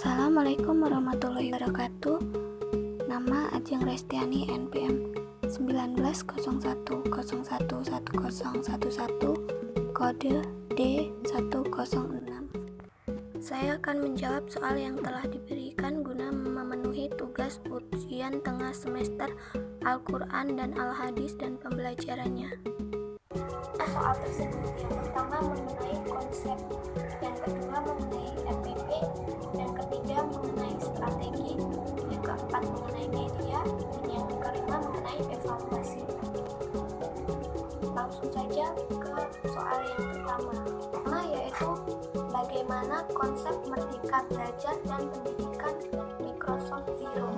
Assalamualaikum warahmatullahi wabarakatuh. Nama Ajeng Restiani, NPM 1901011011, kode D106. Saya akan menjawab soal yang telah diberikan guna memenuhi tugas ujian tengah semester Al-Quran dan Al-Hadis dan pembelajarannya. Soal tersebut yang pertama mengenai konsep, yang kedua mengenai RPP, yang ketiga mengenai strategi, yang keempat mengenai media, dan yang kelima mengenai evaluasi. Langsung saja ke soal yang pertama, yaitu bagaimana konsep Merdeka Belajar dan Pendidikan Microsoft Zero.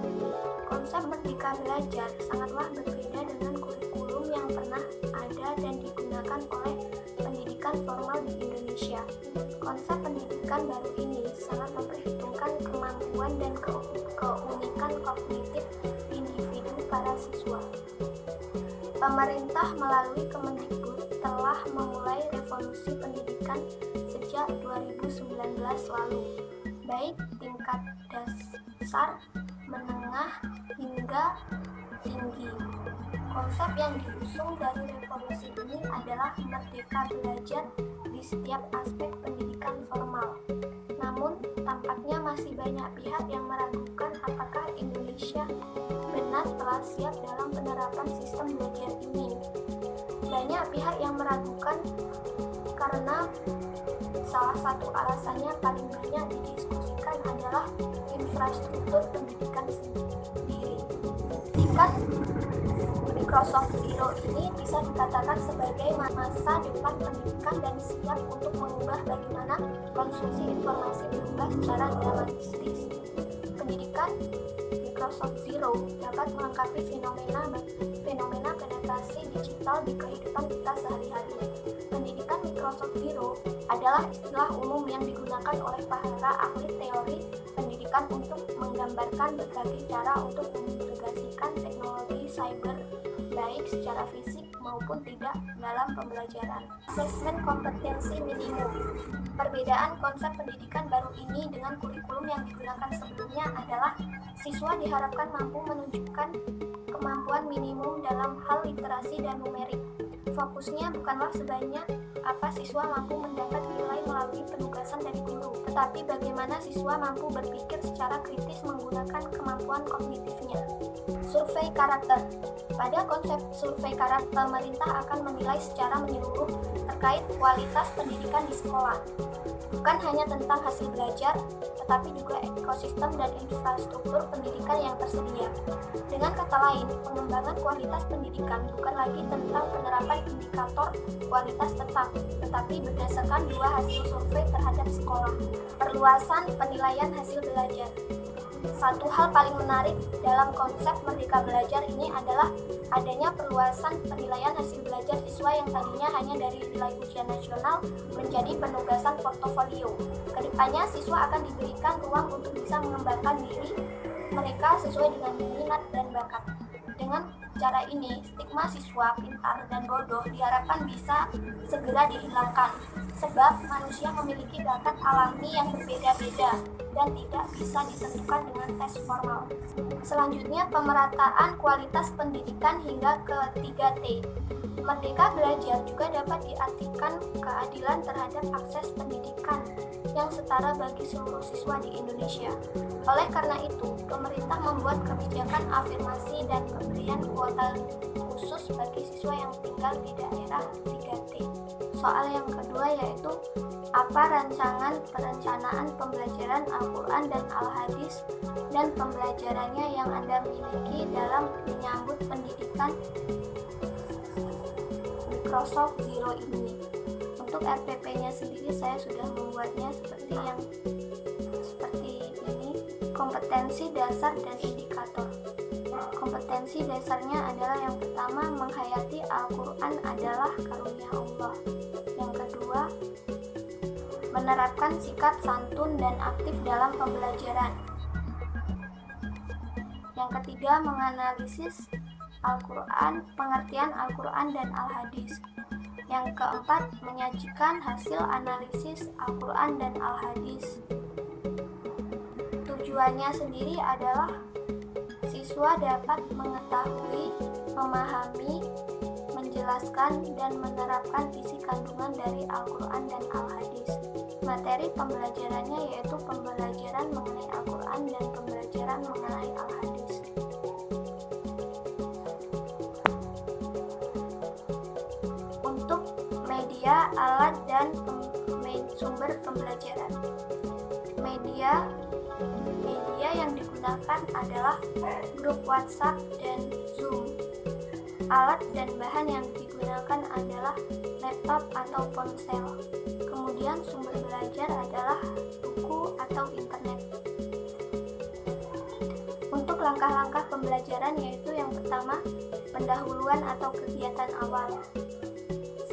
Konsep Merdeka Belajar sangatlah berbeda dengan kurikulum yang pernah ada dan digunakan oleh pendidikan formal di Indonesia. Konsep pendidikan baru ini sangat memperhitungkan kemampuan dan keunikan kognitif individu para siswa. Pemerintah melalui Kemendikbud telah memulai revolusi pendidikan sejak 2019 lalu, baik tingkat dasar, menengah, hingga tinggi. Konsep yang diusung dari revolusi ini adalah merdeka belajar di setiap aspek pendidikan formal. Namun, tampaknya masih banyak pihak yang meragukan apakah Indonesia benar telah siap dalam penerapan sistem belajar ini. Banyak pihak yang meragukan karena salah satu alasannya paling banyak didiskusikan adalah infrastruktur pendidikan sendiri. Tingkat Microsoft Zero ini bisa dikatakan sebagai masa depan pendidikan dan siap untuk mengubah bagaimana konsumsi informasi berubah secara dramatis. Pendidikan Microsoft Zero dapat melengkapi fenomena penetrasi digital di kehidupan kita sehari-hari. Pendidikan Microsoft Zero adalah istilah umum yang digunakan oleh para ahli teori pendidikan untuk menggambarkan berbagai cara untuk mengintegrasikan teknologi cyber baik secara fisik maupun tidak dalam pembelajaran. Asesmen kompetensi minimum. Perbedaan konsep pendidikan baru ini dengan kurikulum yang digunakan sebelumnya adalah siswa diharapkan mampu menunjukkan kemampuan minimum dalam hal literasi dan numerik. Fokusnya bukanlah sebanyak apa siswa mampu mendapat nilai melalui penugasan dari guru, tetapi bagaimana siswa mampu berpikir secara kritis menggunakan kemampuan kognitifnya. Survei karakter. Pada konsep survei karakter, pemerintah akan menilai secara menyeluruh terkait kualitas pendidikan di sekolah. Bukan hanya tentang hasil belajar, tetapi juga ekosistem dan infrastruktur pendidikan yang tersedia. Dengan kata lain, pengembangan kualitas pendidikan bukan lagi tentang penerapan indikator kualitas tetap, tetapi berdasarkan dua hasil survei terhadap sekolah. Perluasan penilaian hasil belajar. Satu hal paling menarik dalam konsep Merdeka Belajar ini adalah adanya perluasan penilaian hasil belajar siswa yang tadinya hanya dari nilai ujian nasional menjadi penugasan portofolio. Kedepannya siswa akan diberikan ruang untuk bisa mengembangkan diri mereka sesuai dengan minat dan bakat. Dengan cara ini, stigma siswa pintar dan bodoh diharapkan bisa segera dihilangkan, sebab manusia memiliki bakat alami yang berbeda-beda dan tidak bisa ditentukan dengan tes formal. Selanjutnya, pemerataan kualitas pendidikan hingga ke 3T. Merdeka Belajar juga dapat diartikan keadilan terhadap akses pendidikan yang setara bagi seluruh siswa di Indonesia. Oleh karena itu, pemerintah membuat kebijakan afirmasi dan pemberian kuota khusus bagi siswa yang tinggal di daerah 3T. Soal yang kedua yaitu apa rancangan perencanaan pembelajaran Al-Quran dan Al-Hadis dan pembelajarannya yang Anda miliki dalam menyambut pendidikan Microsoft Zero ini. Untuk RPP-nya sendiri saya sudah membuatnya seperti ini, kompetensi dasar dan indikator. Kompetensi dasarnya adalah yang pertama, menghayati Al-Quran adalah karunia Allah. Yang kedua, menerapkan sikap santun dan aktif dalam pembelajaran. Yang ketiga, menganalisis Al-Quran, pengertian Al-Quran dan Al-Hadis. Yang keempat, menyajikan hasil analisis Al-Quran dan Al-Hadis. Tujuannya sendiri adalah siswa dapat mengetahui, memahami, menjelaskan, dan menerapkan isi kandungan dari Al-Quran dan Al-Hadis. Materi pembelajarannya yaitu pembelajaran mengenai Al-Quran dan pembelajaran mengenai Al-Hadis. Untuk media, alat, dan sumber pembelajaran. Media yang digunakan adalah grup WhatsApp dan Zoom. Alat dan bahan yang digunakan adalah laptop atau ponsel. Kemudian sumber belajar adalah buku atau internet. Untuk langkah-langkah pembelajaran yaitu yang pertama, pendahuluan atau kegiatan awal,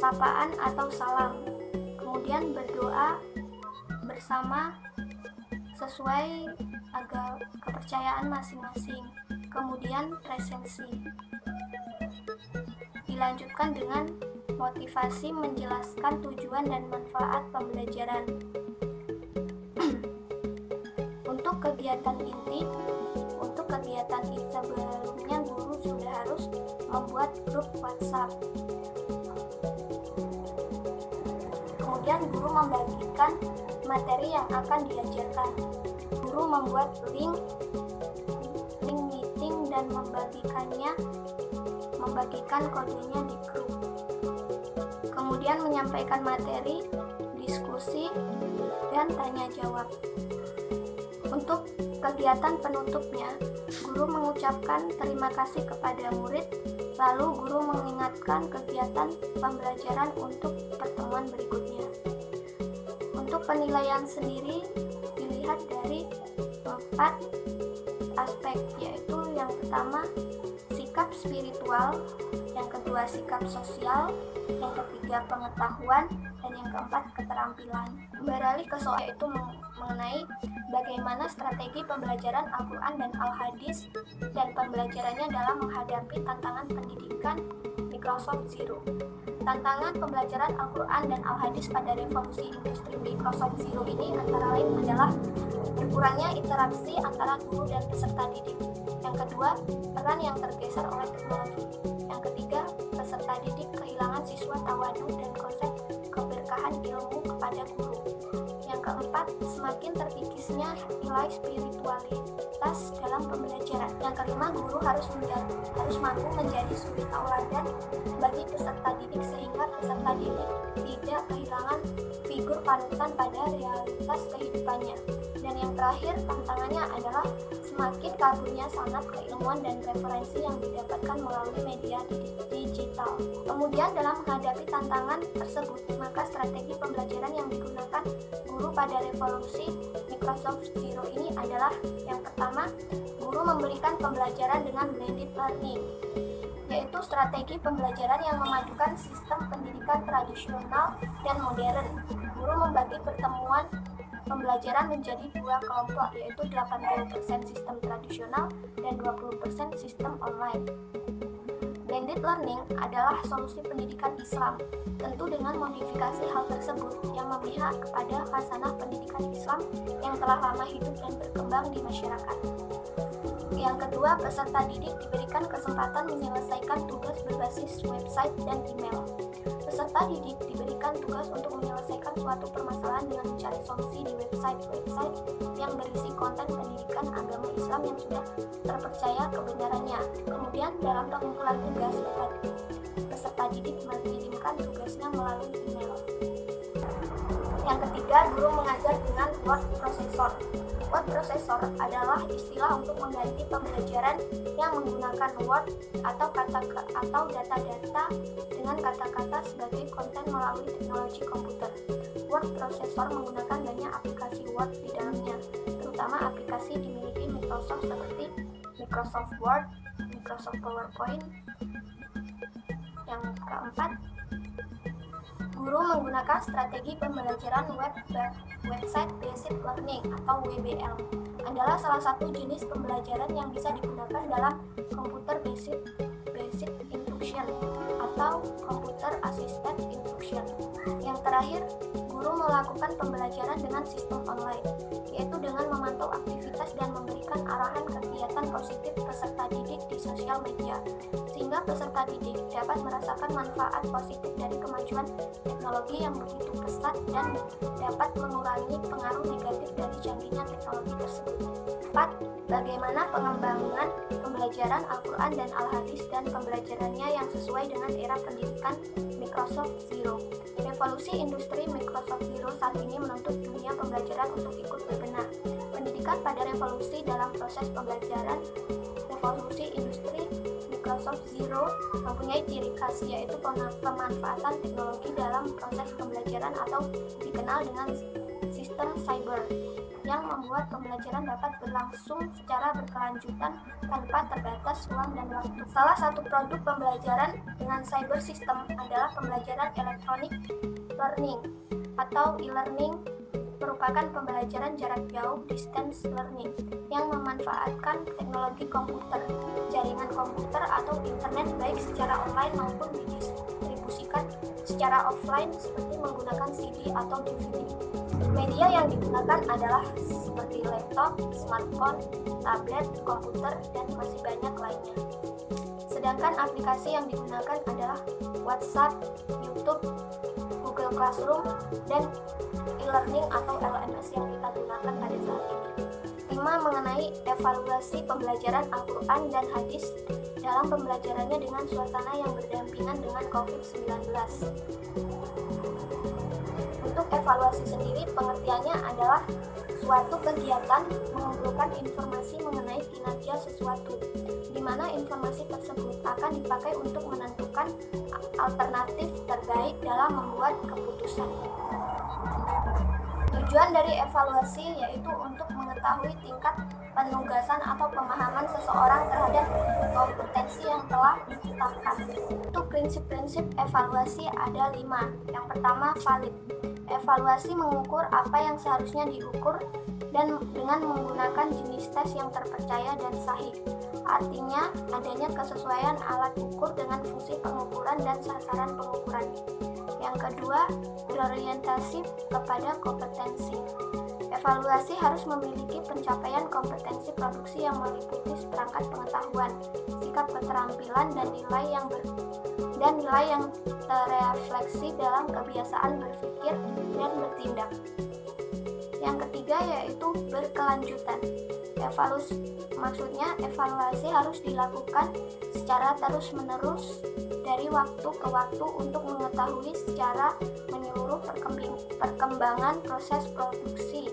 sapaan atau salam, kemudian berdoa bersama sesuai agama kepercayaan masing-masing, kemudian presensi. Dilanjutkan dengan motivasi menjelaskan tujuan dan manfaat pembelajaran. Untuk kegiatan inti sebelumnya guru sudah harus membuat grup WhatsApp. Kemudian guru membagikan materi yang akan diajarkan. Guru membuat link meeting dan membagikan kodenya di grup. Kemudian menyampaikan materi, diskusi, dan tanya jawab. Untuk kegiatan penutupnya, guru mengucapkan terima kasih kepada murid, lalu guru mengingatkan kegiatan pembelajaran untuk pertemuan berikutnya. Untuk penilaian sendiri dilihat dari 4 aspek, yaitu yang pertama sikap spiritual, yang kedua sikap sosial, yang ketiga pengetahuan, dan yang keempat keterampilan. Beralih ke soal yaitu mengenai bagaimana strategi pembelajaran Al-Quran dan Al-Hadis dan pembelajarannya dalam menghadapi tantangan pendidikan Microsoft Zero. Tantangan pembelajaran Al-Quran dan Al-Hadis pada revolusi industri Microsoft Zero ini antara lain adalah berkurangnya interaksi antara guru dan peserta didik. Yang kedua, peran yang tergeser oleh teknologi. Yang ketiga, peserta didik kehilangan siswa tawadu dan konsep keberkahan ilmu kepada guru. Yang keempat, semakin terkikisnya nilai spiritualitas dalam pembelajaran. Yang kelima, guru harus mampu menjadi suri tauladan bagi peserta didik sehingga peserta didik tidak kehilangan figur panutan pada realitas kehidupannya. Dan yang terakhir, tantangannya adalah semakin kaburnya sanad keilmuan dan referensi yang didapatkan melalui media digital. Kemudian dalam menghadapi tantangan tersebut, maka strategi pembelajaran yang digunakan guru pada revolusi Microsoft Zero ini adalah yang pertama, guru memberikan pembelajaran dengan blended learning, yaitu strategi pembelajaran yang memadukan sistem pendidikan tradisional dan modern. Guru membagi pertemuan pembelajaran menjadi 2 kelompok, yaitu 80% sistem tradisional dan 20% sistem online. Blended learning adalah solusi pendidikan Islam, tentu dengan modifikasi hal tersebut yang memihak kepada khasanah pendidikan Islam yang telah lama hidup dan berkembang di masyarakat. Yang kedua, peserta didik diberikan kesempatan menyelesaikan tugas berbasis website dan email. Peserta didik diberikan tugas untuk menyelesaikan suatu permasalahan dengan mencari solusi di website yang berisi konten pendidikan agama Islam yang sudah terpercaya kebenarannya. Kemudian dalam pengumpulan tugas, peserta didik mengirimkan tugasnya melalui email. Yang ketiga, guru mengajar dengan word processor. Word processor adalah istilah untuk mengganti pembelajaran yang menggunakan word atau data-data dengan kata-kata sebagai konten melalui teknologi komputer. Word processor menggunakan banyak aplikasi Word di dalamnya, terutama aplikasi dimiliki Microsoft seperti Microsoft Word, Microsoft PowerPoint. Yang keempat, guru menggunakan strategi pembelajaran website based learning atau WBL. Adalah salah satu jenis pembelajaran yang bisa digunakan dalam computer based instruction atau computer assisted instruction. Yang terakhir, guru melakukan pembelajaran dengan sistem online, yaitu dengan memantau aktivitas dan sosial media, sehingga peserta didik dapat merasakan manfaat positif dari kemajuan teknologi yang begitu pesat dan dapat mengurangi pengaruh negatif dari canggihnya teknologi tersebut. 4. Bagaimana pengembangan pembelajaran Al-Quran dan Al-Hadis dan pembelajarannya yang sesuai dengan era pendidikan Microsoft Zero. Revolusi industri Microsoft Zero saat ini menuntut dunia pembelajaran untuk ikut berbenah. Pendidikan pada revolusi dalam proses pembelajaran revolusi industri Microsoft Zero mempunyai ciri khas, yaitu pemanfaatan teknologi dalam proses pembelajaran atau dikenal dengan sistem cyber, yang membuat pembelajaran dapat berlangsung secara berkelanjutan tanpa terbatas ruang dan waktu. Salah satu produk pembelajaran dengan cyber system adalah pembelajaran electronic learning atau e-learning, merupakan pembelajaran jarak jauh distance learning yang memanfaatkan teknologi komputer, jaringan komputer atau internet baik secara online maupun didistribusikan secara offline seperti menggunakan CD atau DVD. Media yang digunakan adalah seperti laptop, smartphone, tablet, komputer, dan masih banyak lainnya. Sedangkan aplikasi yang digunakan adalah WhatsApp, YouTube, Google Classroom, dan e-learning atau LMS yang kita gunakan pada saat ini. 5. Mengenai evaluasi pembelajaran Al-Quran dan Hadis dalam pembelajarannya dengan suasana yang berdampingan dengan COVID-19. Untuk evaluasi sendiri, pengertiannya adalah suatu kegiatan mengumpulkan informasi mengenai kinerja sesuatu, di mana informasi tersebut akan dipakai untuk menentukan alternatif terbaik dalam membuat keputusan. Tujuan dari evaluasi yaitu untuk mengetahui tingkat penugasan atau pemahaman seseorang terhadap kompetensi yang telah ditetapkan. Untuk prinsip-prinsip evaluasi ada 5. Yang pertama, valid. Evaluasi mengukur apa yang seharusnya diukur dan dengan menggunakan jenis tes yang terpercaya dan sahih. Artinya, adanya kesesuaian alat ukur dengan fungsi pengukuran dan sasaran pengukuran. Yang kedua, berorientasi kepada kompetensi. Evaluasi harus memiliki pencapaian kompetensi produksi yang meliputi seperangkat pengetahuan, sikap keterampilan, dan nilai yang terrefleksi dalam kebiasaan berpikir dan bertindak. Yang ketiga yaitu berkelanjutan. Evaluasi harus dilakukan secara terus-menerus dari waktu ke waktu untuk mengetahui secara menyeluruh perkembangan proses produksi,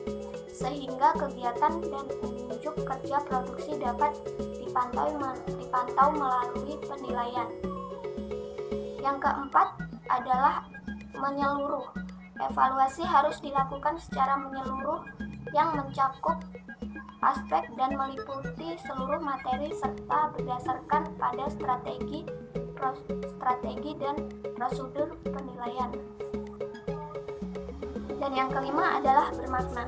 sehingga kegiatan dan unjuk kerja produksi dapat dipantau melalui penilaian. Yang keempat adalah menyeluruh. Evaluasi harus dilakukan secara menyeluruh yang mencakup aspek dan meliputi seluruh materi serta berdasarkan pada strategi dan prosedur penilaian. Dan yang kelima adalah bermakna.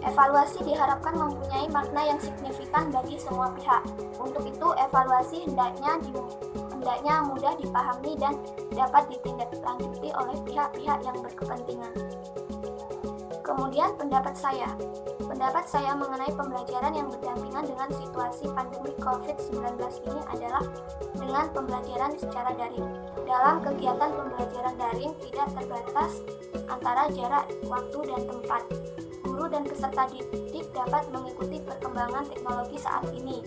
Evaluasi diharapkan mempunyai makna yang signifikan bagi semua pihak. Untuk itu, evaluasi hendaknya mudah dipahami dan dapat ditindaklanjuti oleh pihak-pihak yang berkepentingan. Kemudian pendapat saya mengenai pembelajaran yang berdampingan dengan situasi pandemi COVID-19 ini adalah dengan pembelajaran secara daring. Dalam kegiatan pembelajaran daring tidak terbatas antara jarak, waktu, dan tempat. Guru dan peserta didik dapat mengikuti perkembangan teknologi saat ini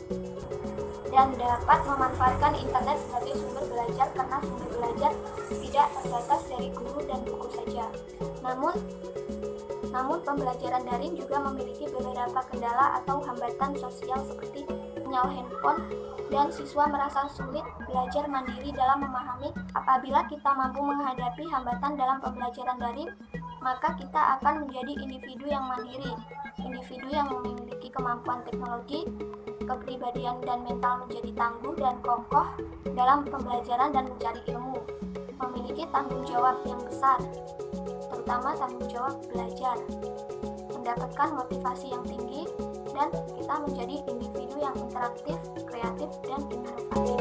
dan dapat memanfaatkan internet sebagai sumber belajar karena sumber belajar tidak terbatas dari guru dan buku saja. Namun pembelajaran daring juga memiliki beberapa kendala atau hambatan sosial seperti sinyal handphone dan siswa merasa sulit belajar mandiri dalam memahami. Apabila kita mampu menghadapi hambatan dalam pembelajaran daring, maka kita akan menjadi individu yang mandiri, individu yang memiliki kemampuan teknologi, kepribadian dan mental menjadi tangguh dan kokoh dalam pembelajaran dan mencari ilmu, memiliki tanggung jawab yang besar, terutama tanggung jawab belajar, mendapatkan motivasi yang tinggi, dan kita menjadi individu yang interaktif, kreatif, dan inovatif.